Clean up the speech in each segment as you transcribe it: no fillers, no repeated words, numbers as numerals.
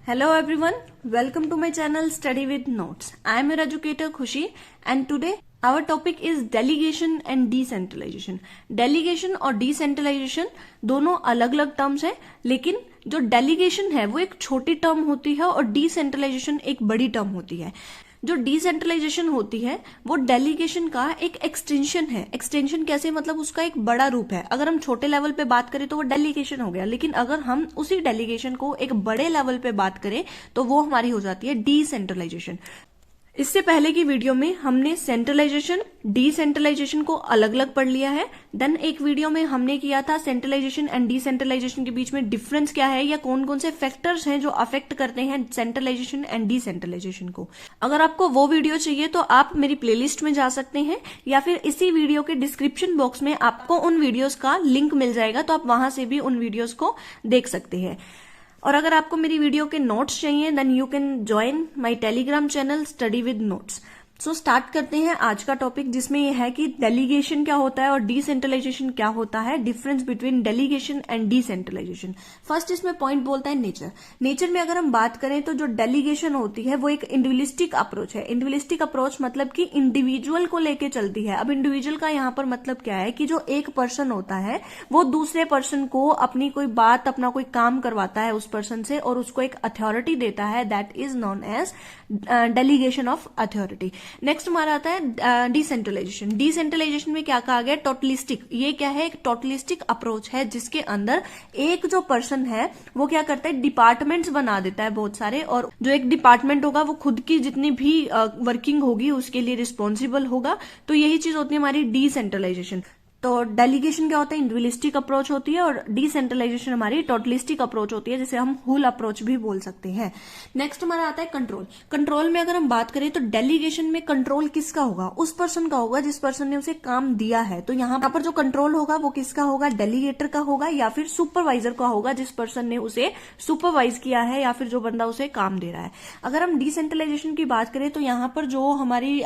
Hello everyone, welcome to my channel Study with Notes. I am your educator Khushi and today our topic is delegation and decentralization. Delegation और decentralization दोनों अलग अलग terms हैं, लेकिन जो delegation है वो एक छोटी टर्म होती है और डिसेंट्रलाइजेशन एक बड़ी टर्म होती है। जो डिसेंट्रलाइजेशन होती है वो डेलीगेशन का एक एक्सटेंशन है। एक्सटेंशन कैसे, मतलब उसका एक बड़ा रूप है। अगर हम छोटे लेवल पे बात करें तो वो डेलीगेशन हो गया, लेकिन अगर हम उसी डेलीगेशन को एक बड़े लेवल पे बात करें तो वो हमारी हो जाती है डिसेंट्रलाइजेशन। इससे पहले की वीडियो में हमने सेंट्रलाइजेशन डिसेंट्रलाइजेशन को अलग अलग पढ़ लिया है। देन एक वीडियो में हमने किया था सेंट्रलाइजेशन एंड डिसेंट्रलाइजेशन के बीच में डिफरेंस क्या है या कौन कौन से फैक्टर्स हैं जो अफेक्ट करते हैं सेंट्रलाइजेशन एंड डिसेंट्रलाइजेशन को। अगर आपको वो वीडियो चाहिए तो आप मेरी प्लेलिस्ट में जा सकते हैं या फिर इसी वीडियो के डिस्क्रिप्शन बॉक्स में आपको उन वीडियोज का लिंक मिल जाएगा, तो आप वहां से भी उन वीडियोज को देख सकते हैं। और अगर आपको मेरी वीडियो के नोट्स चाहिए then you can join my Telegram channel study with notes. So start करते हैं आज का टॉपिक, जिसमें यह है कि डेलीगेशन क्या होता है और डिसेंट्रलाइजेशन क्या होता है, difference between delegation and decentralization. First इसमें पॉइंट बोलता है नेचर। नेचर में अगर हम बात करें तो जो डेलीगेशन होती है वो एक इंडिविजुअलिस्टिक अप्रोच है। इंडिविजुअलिस्टिक अप्रोच मतलब कि इंडिविजुअल को लेके चलती है। अब इंडिविजुअल का यहाँ पर मतलब क्या है कि जो एक पर्सन होता है वो दूसरे पर्सन को अपनी कोई बात, अपना कोई काम करवाता है उस पर्सन से और उसको एक अथॉरिटी देता है, that is known as delegation of authority. Next हमारा आता है डिसेंट्रलाइजेशन। डिसेंट्रलाइजेशन में क्या कहा गया, टोटलिस्टिक। ये क्या है, एक टोटलिस्टिक अप्रोच है जिसके अंदर एक जो पर्सन है वो क्या करता है, डिपार्टमेंट्स बना देता है बहुत सारे, और जो एक डिपार्टमेंट होगा वो खुद की जितनी भी वर्किंग होगी उसके लिए रिस्पॉन्सिबल होगा। तो यही चीज होती है हमारी डिसेंट्रलाइजेशन। तो डेलीगेशन क्या होता है, इंडिविजुअलिस्टिक अप्रोच होती है, और डिसेंट्रलाइजेशन हमारी टोटलिस्टिक अप्रोच होती है, जिसे हम हुल अप्रोच भी बोल सकते हैं। नेक्स्ट हमारा आता है कंट्रोल। कंट्रोल में अगर हम बात करें तो डेलीगेशन में कंट्रोल किसका होगा, उस पर्सन का होगा जिस पर्सन ने उसे काम दिया है। तो यहाँ पर जो कंट्रोल होगा वो किसका होगा, डेलीगेटर का होगा या फिर सुपरवाइजर का होगा जिस पर्सन ने उसे सुपरवाइज किया है या फिर जो बंदा उसे काम दे रहा है। अगर हम डिसेंट्रलाइजेशन की बात करें तो यहाँ पर जो हमारी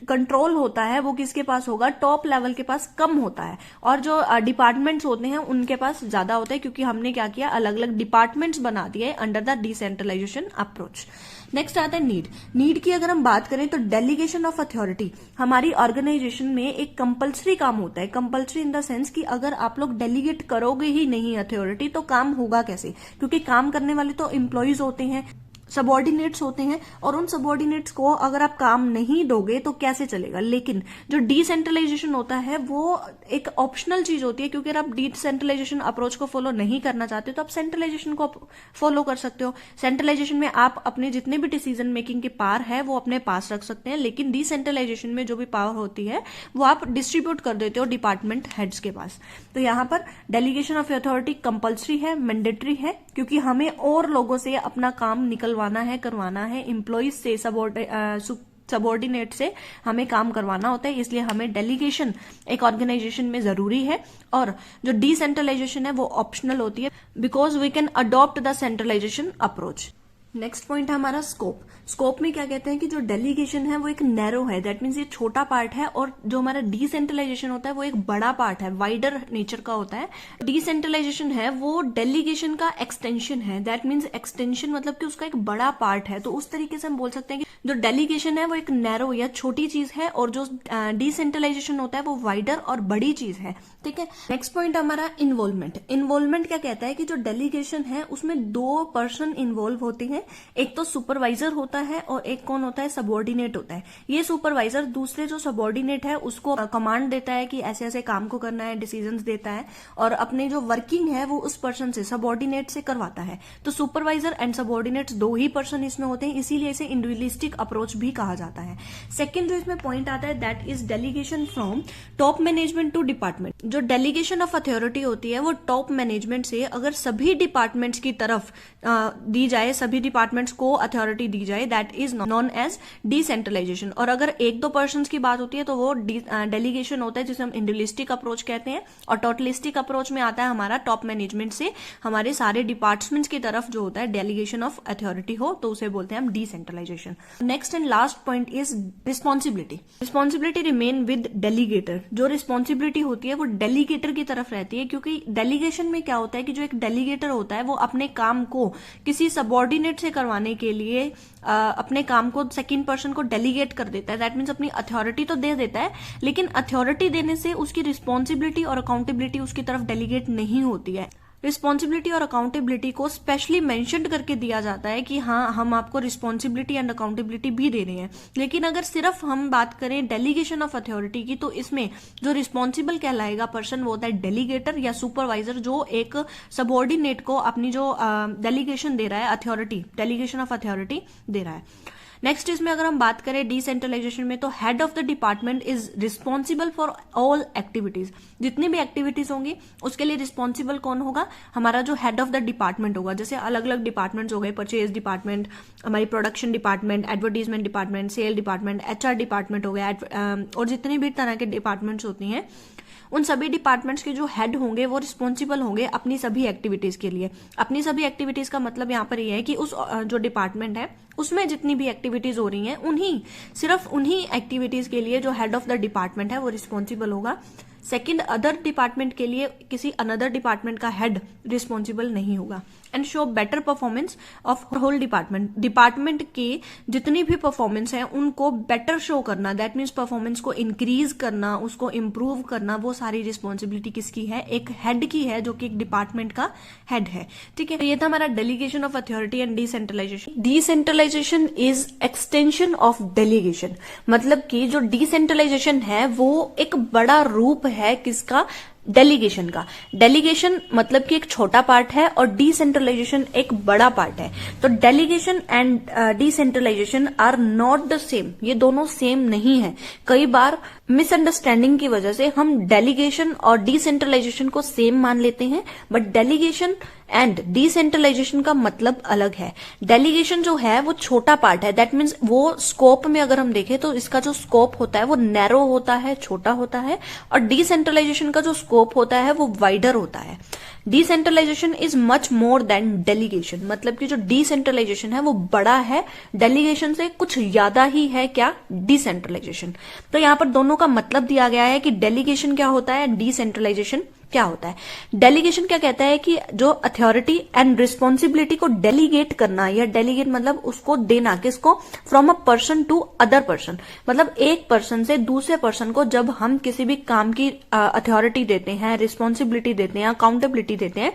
कंट्रोल होता है वो किसके पास होगा, टॉप लेवल के पास कम होता है, और जो डिपार्टमेंट्स होते हैं उनके पास ज्यादा होता है, क्योंकि हमने क्या किया, अलग अलग डिपार्टमेंट्स बना दिए under the decentralization approach. Next आता है नीड। नीड की अगर हम बात करें तो डेलीगेशन ऑफ अथॉरिटी हमारी ऑर्गेनाइजेशन में एक कंपल्सरी काम होता है। कंपल्सरी इन द सेंस कि अगर आप लोग डेलीगेट करोगे ही नहीं अथॉरिटी तो काम होगा कैसे, क्योंकि काम करने वाले तो एम्प्लॉयज होते हैं, सबॉर्डिनेट्स होते हैं, और उन सबॉर्डिनेट्स को अगर आप काम नहीं दोगे तो कैसे चलेगा। लेकिन जो डिसेंट्रलाइजेशन होता है वो एक ऑप्शनल चीज होती है, क्योंकि अगर आप डिसेंट्रलाइजेशन अप्रोच को फॉलो नहीं करना चाहते तो आप सेंट्रलाइजेशन को फॉलो कर सकते हो। सेंट्रलाइजेशन में आप अपने जितने भी डिसीजन मेकिंग के पावर है वो अपने पास रख सकते हैं, लेकिन डिसेंट्रलाइजेशन में जो भी पावर होती है वो आप डिस्ट्रीब्यूट कर देते हो डिपार्टमेंट हेड्स के पास। तो यहाँ पर डेलीगेशन ऑफ अथॉरिटी कंपल्सरी है, मैंडेटरी है, क्योंकि हमें और लोगों से अपना काम निकलवाना है, करवाना है, एम्प्लॉइज से, सबॉर्डिनेट से हमें काम करवाना होता है, इसलिए हमें डेलीगेशन एक ऑर्गेनाइजेशन में जरूरी है। और जो डिसेंट्रलाइजेशन है वो ऑप्शनल होती है, because we can adopt the centralization approach. Next point है हमारा स्कोप। स्कोप में क्या कहते हैं कि जो डेलीगेशन है वो एक नैरो है, दैट मीन्स ये छोटा पार्ट है, और जो हमारा डिसेंट्रलाइजेशन होता है वो एक बड़ा पार्ट है, वाइडर नेचर का होता है। डिसेंट्रलाइजेशन है वो डेलीगेशन का एक्सटेंशन है, दैट मीन्स एक्सटेंशन मतलब कि उसका एक बड़ा पार्ट है। तो उस तरीके से हम बोल सकते हैं कि जो डेलीगेशन है वो एक नैरो या छोटी चीज है, और जो डिसेंट्रलाइजेशन होता है वो वाइडर और बड़ी चीज है। ठीक है। नेक्स्ट पॉइंट हमारा इन्वॉल्वमेंट। इन्वॉल्वमेंट क्या कहता है कि जो डेलीगेशन है उसमें दो पर्सन इन्वॉल्व होते हैं, एक तो सुपरवाइजर होता है और एक कौन होता है, सबॉर्डिनेट होता है। ये सुपरवाइजर दूसरे जो सबॉर्डिनेट है उसको कमांड देता है कि ऐसे ऐसे काम को करना है, डिसीजंस देता है, और अपने जो वर्किंग है वो उस पर्सन से, सबॉर्डिनेट से करवाता है। तो सुपरवाइजर एंड सबॉर्डिनेट्स दो ही पर्सन इसमें होते हैं, इसीलिए इसे इंडिविजुअलिस्टिक अप्रोच भी कहा जाता है। सेकेंड जो इसमें पॉइंट आता है that is delegation from top management to department. जो डेलीगेशन ऑफ अथॉरिटी होती है वो टॉप मैनेजमेंट से अगर सभी डिपार्टमेंट्स की तरफ दी जाए, सभी डिपार्टमेंट्स को अथॉरिटी दी जाए, that is known as decentralization. और अगर एक दो पर्सन की बात होती है तो वो डेलीगेशन होता है जिसे हम इंडिविजुअलिस्टिक अप्रोच कहते हैं। और टोटलिस्टिक अप्रोच में आता है हमारा टॉप मैनेजमेंट से हमारे सारे डिपार्टमेंट्स की तरफ जो होता है डेलीगेशन ऑफ अथॉरिटी हो, तो उसे बोलते हैं हम decentralization. Next and last point is responsibility. Responsibility remain with delegator. जो रिस्पॉन्सिबिलिटी होती है वो डेलीगेटर की तरफ रहती है, क्योंकि डेलीगेशन में क्या होता है कि जो एक डेलीगेटर होता है वो अपने काम को किसी सबऑर्डिनेट से करवाने के लिए अपने काम को सेकंड पर्सन को डेलीगेट कर देता है। दैट मीन्स अपनी अथॉरिटी तो दे देता है, लेकिन अथॉरिटी देने से उसकी रिस्पॉन्सिबिलिटी और अकाउंटेबिलिटी उसकी तरफ डेलीगेट नहीं होती है। रिस्पॉन्सिबिलिटी और अकाउंटेबिलिटी को स्पेशली मेंशन्ड करके दिया जाता है कि हाँ, हम आपको रिस्पॉन्सिबिलिटी एंड अकाउंटेबिलिटी भी दे रहे हैं। लेकिन अगर सिर्फ हम बात करें डेलीगेशन ऑफ अथॉरिटी की, तो इसमें जो रिस्पॉन्सिबल कहलाएगा पर्सन वो होता है डेलीगेटर या सुपरवाइजर, जो एक सबऑर्डिनेट को अपनी जो डेलीगेशन दे रहा है, अथॉरिटी, डेलीगेशन ऑफ अथॉरिटी दे रहा है। नेक्स्ट इसमें अगर हम बात करें डिसेंट्रलाइजेशन में, तो head of the department is responsible for all activities. जितनी भी एक्टिविटीज होंगी उसके लिए रिस्पॉन्सिबल कौन होगा? हमारा जो हेड ऑफ द डिपार्टमेंट होगा। जैसे अलग अलग डिपार्टमेंट्स हो गए, परचेज डिपार्टमेंट, हमारी production department, advertisement department, sale department, HR department हो गया, और जितनी भी तरह के डिपार्टमेंट्स होती हैं, उन सभी डिपार्टमेंट्स के जो हेड होंगे वो रिस्पॉन्सिबल होंगे अपनी सभी एक्टिविटीज के लिए। अपनी सभी एक्टिविटीज का मतलब यहाँ पर यह है कि उस जो डिपार्टमेंट है उसमें जितनी भी एक्टिविटीज हो रही हैं सिर्फ उन्हीं एक्टिविटीज के लिए जो हेड ऑफ द डिपार्टमेंट है वो रिस्पॉन्सिबल होगा। सेकंड, अदर डिपार्टमेंट के लिए किसी अनदर डिपार्टमेंट का हेड रिस्पॉन्सिबल नहीं होगा। And show better performance of whole department. Department के जितनी भी परफॉर्मेंस है उनको बेटर शो करना, दैट मीन्स परफॉर्मेंस को इंक्रीज करना, उसको इम्प्रूव करना, वो सारी रिस्पॉन्सिबिलिटी किसकी है? एक हेड की है, जो कि एक डिपार्टमेंट का हेड है। ठीक है, तो ये था हमारा delegation of authority and decentralization. Decentralization is extension of delegation. मतलब कि जो डिसेंट्रलाइजेशन है वो एक बड़ा रूप है किसका? डेलीगेशन का। डेलीगेशन मतलब कि एक छोटा पार्ट है और डिसेंट्रलाइजेशन एक बड़ा पार्ट है। तो delegation and decentralization are not the same. ये दोनों सेम नहीं है। कई बार मिसअंडरस्टैंडिंग की वजह से हम डेलीगेशन और डिसेंट्रलाइजेशन को सेम मान लेते हैं, बट डेलीगेशन एंड डिसेंट्रलाइजेशन का मतलब अलग है। डेलीगेशन जो है वो छोटा पार्ट है, दैट मीन्स वो स्कोप में अगर हम देखें तो इसका जो स्कोप होता है वो नैरो होता है, छोटा होता है, और डिसेंट्रलाइजेशन का जो स्कोप होता है वो वाइडर होता है। Decentralization is much more than delegation. मतलब कि जो डिसेंट्रलाइजेशन है वो बड़ा है, डेलीगेशन से कुछ ज्यादा ही है क्या? डिसेंट्रलाइजेशन। तो यहां पर दोनों का मतलब दिया गया है कि डेलीगेशन क्या होता है, डिसेंट्रलाइजेशन क्या होता है। डेलीगेशन क्या कहता है कि जो अथॉरिटी एंड रिस्पॉन्सिबिलिटी को डेलीगेट करना, या डेलीगेट मतलब उसको देना, किसको? From a person to other person. मतलब एक पर्सन से दूसरे पर्सन को जब हम किसी भी काम की अथॉरिटी देते हैं, रिस्पॉन्सिबिलिटी देते हैं, अकाउंटेबिलिटी देते हैं,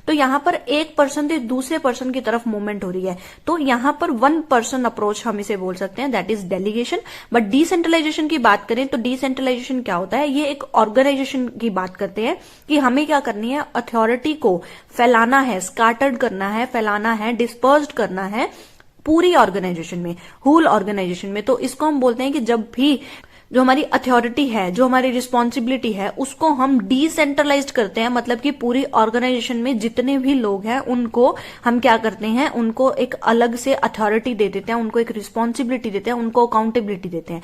तो यहां पर एक पर्सन से दूसरे पर्सन की तरफ मूवमेंट हो रही है। तो यहां पर वन पर्सन अप्रोच हम इसे बोल सकते हैं, that is delegation. But decentralization की बात करें तो डिसेंट्रलाइजेशन क्या होता है? ये एक ऑर्गेनाइजेशन की बात करते हैं कि हमें क्या करनी है? अथॉरिटी को फैलाना है, स्कैटर्ड करना है, फैलाना है, डिस्पर्स्ड करना है पूरी ऑर्गेनाइजेशन में, होल ऑर्गेनाइजेशन में। तो इसको हम बोलते हैं कि जब भी जो हमारी अथॉरिटी है, जो हमारी रिस्पॉन्सिबिलिटी है, उसको हम डिसेंट्रलाइज्ड करते हैं, मतलब कि पूरी ऑर्गेनाइजेशन में जितने भी लोग हैं उनको हम क्या करते हैं? उनको एक अलग से अथॉरिटी दे देते हैं, उनको एक रिस्पॉन्सिबिलिटी देते हैं, उनको अकाउंटेबिलिटी देते हैं।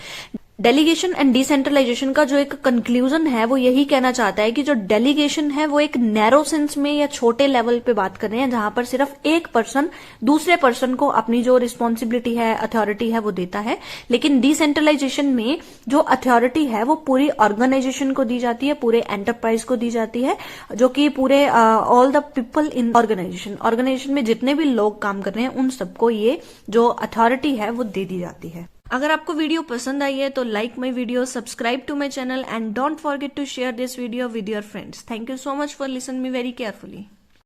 डेलीगेशन एंड डिसेंट्रलाइजेशन का जो एक कंक्लूजन है वो यही कहना चाहता है कि जो डेलीगेशन है वो एक नैरो सेंस में या छोटे लेवल पे बात कर रहे हैं, जहां पर सिर्फ एक पर्सन दूसरे पर्सन को अपनी जो रिस्पॉन्सिबिलिटी है, अथॉरिटी है, वो देता है। लेकिन डिसेंट्रलाइजेशन में जो अथॉरिटी है वो पूरी ऑर्गेनाइजेशन को दी जाती है, पूरे एंटरप्राइज को दी जाती है, जो कि पूरे all the people in organization में जितने भी लोग काम कर रहे हैं उन सबको ये जो अथॉरिटी है वो दे दी जाती है। अगर आपको वीडियो पसंद आई है तो like my video, subscribe to my channel and don't forget to share this video with your friends. Thank you so much for listen me very carefully.